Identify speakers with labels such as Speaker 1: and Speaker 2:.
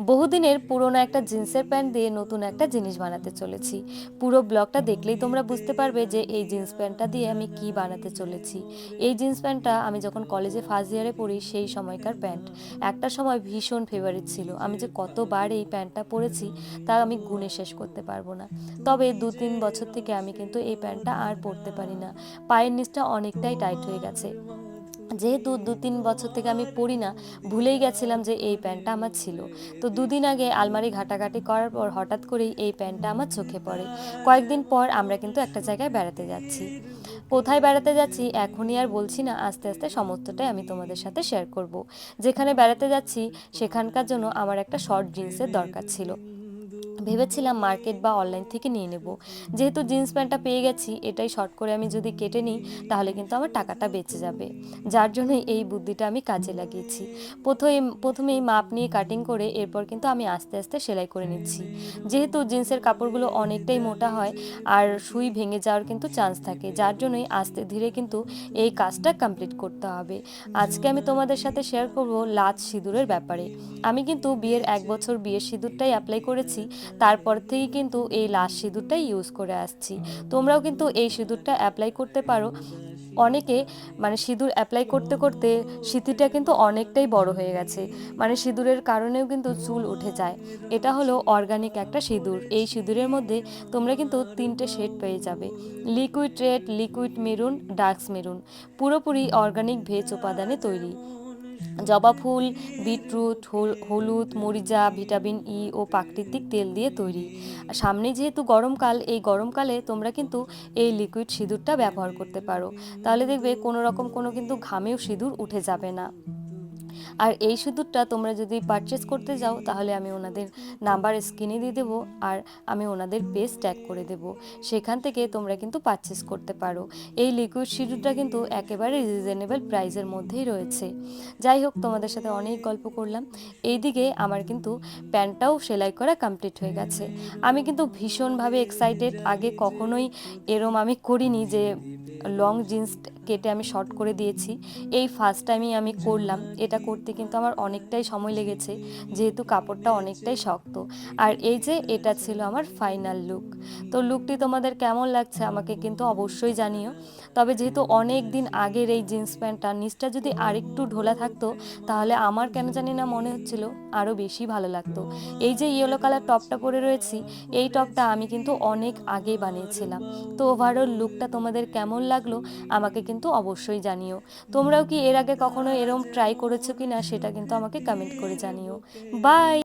Speaker 1: বহুদিনের পুরনো একটা জিন্সের প্যান্ট দিয়ে নতুন একটা জিনিস বানাতে চলেছি। পুরো ব্লগটা দেখলেই তোমরা বুঝতে পারবে যে এই জিন্স প্যান্টটা দিয়ে আমি কি বানাতে চলেছি। এই জিন্স প্যান্টটা আমি যখন কলেজে ফার্স্ট ইয়ারে পড়ি সেই সময়কার প্যান্ট। একটা সময় ভীষণ ফেভারিট ছিল, আমি যে কতবার এই প্যান্টটা পরেছি তা আমি গুণে শেষ করতে পারবো না। তবে 2-3 বছর থেকে আমি কিন্তু এই প্যান্টটা আর পরতে পারি না। পায়ের নিচটা অনেকটাই টাইট হয়ে গেছে। যেহেতু 2-3 বছর থেকে আমি পরি না, ভুলেই গেছিলাম যে এই প্যান্টটা আমার ছিল। তো দুদিন আগে আলমারি ঘাটাঘাটি করার পর হঠাৎ করেই এই প্যান্টটা আমার চোখে পড়ে। কয়েকদিন পর আমরা কিন্তু একটা জায়গায় বেড়াতে যাচ্ছি। কোথায় বেড়াতে যাচ্ছি এখনই আর বলছি না, আস্তে আস্তে সমস্তটাই আমি তোমাদের সাথে শেয়ার করব। যেখানে বেড়াতে যাচ্ছি সেখানকার জন্য আমার একটা শর্ট জিন্সের দরকার ছিল। ভেবেছিলাম মার্কেট বা অনলাইন থেকে নিয়ে নেব। যেহেতু জিন্স প্যান্টটা পেয়ে গেছি, এটাই শর্ট করে আমি যদি কেটে নিই তাহলে কিন্তু আমার টাকাটা বেঁচে যাবে। যার জন্যই এই বুদ্ধিটা আমি কাজে লাগিয়েছি। প্রথমেই মাপ নিয়ে কাটিং করে এরপর কিন্তু আমি আস্তে আস্তে সেলাই করে নিচ্ছি। যেহেতু জিন্সের কাপড়গুলো অনেকটাই মোটা হয় আর সুই ভেঙে যাওয়ার কিন্তু চান্স থাকে, যার জন্যই আস্তে ধীরে কিন্তু এই কাজটা কমপ্লিট করতে হবে। আজকে আমি তোমাদের সাথে শেয়ার করব লাচ সিঁদুরের ব্যাপারে। আমি কিন্তু বিয়ের 1 বছর বিয়ের সিঁদুরটাই অ্যাপ্লাই করেছি, তারপর থেকেই কিন্তু এই লাশ সিঁদুরটাই ইউজ করে আসছি। তোমরাও কিন্তু এই সিঁদুরটা অ্যাপ্লাই করতে পারো। অনেকে সিঁদুর অ্যাপ্লাই করতে করতে সিঁথিটা কিন্তু অনেকটাই বড় হয়ে গেছে, সিঁদুরের কারণেও কিন্তু চুল উঠে যায়। এটা হলো অর্গানিক একটা সিঁদুর। এই সিঁদুরের মধ্যে তোমরা কিন্তু 3টে শেড পেয়ে যাবে: liquid red, liquid maroon, dark maroon. পুরোপুরি অর্গানিক ভেজ উপাদানে তৈরি। জবা ফুল, বিটরুট, হলুদ, মরিচা, ভিটামিন ই ও প্রাকৃতিক তেল দিয়ে তৈরি। সামনে যেহেতু গরমকাল, এই গরমকালে তোমরা কিন্তু এই লিকুইড সিঁদুরটা ব্যবহার করতে পারো। তাহলে দেখবে কোনো রকম কোনো কিন্তু ঘামেও সিঁদুর উঠে যাবে না। আর এই সিঁদুরটা তোমরা যদি পারচেস করতে যাও তাহলে আমি ওনাদের নাম্বার স্ক্রিনে দিয়ে দেবো, আর আমি ওনাদের পেজ ট্যাগ করে দেবো। সেখান থেকে তোমরা কিন্তু পারচেস করতে পারো। এই লিকুইড সিঁদুরটা কিন্তু একেবারে রিজনেবল প্রাইসের মধ্যেই রয়েছে। যাই হোক, তোমাদের সাথে অনেক গল্প করলাম। এইদিকে আমার কিন্তু প্যান্টটাও সেলাই করা কমপ্লিট হয়ে গেছে। আমি কিন্তু ভীষণভাবে এক্সাইটেড। আগে কখনোই এরম আমি করিনি যে লং জিন্স কেটে আমি শর্ট করে দিয়েছি। এই ফার্স্ট টাইমই আমি করলাম। এটা করতে কিন্তু আমার অনেকটাই সময় লেগেছে, যেহেতু কাপড়টা অনেকটাই শক্ত। আর এই যে এটা ছিল আমার ফাইনাল লুক। তো লুকটি তোমাদের কেমন লাগছে আমাকে কিন্তু অবশ্যই জানিও। তবে যেহেতু অনেক দিন আগের এই জিন্স প্যান্টটা, নিচটা যদি আরেকটু ঢোলা থাকতো তাহলে আমার কেন জানি না মনে হচ্ছিল আরও বেশি ভালো লাগতো। এই যে ইয়েলো কালার টপটা পরে রয়েছি, এই টপটা আমি কিন্তু অনেক আগেই বানিয়েছিলাম। তো ওভারঅল লুকটা তোমাদের কেমন লাগলো আমাকে কিন্তু অবশ্যই জানিও। তোমরাও কি এর আগে কখনো এরম ট্রাই করেছো কি না সেটা কিন্তু আমাকে কমেন্ট করে জানিও। বাই।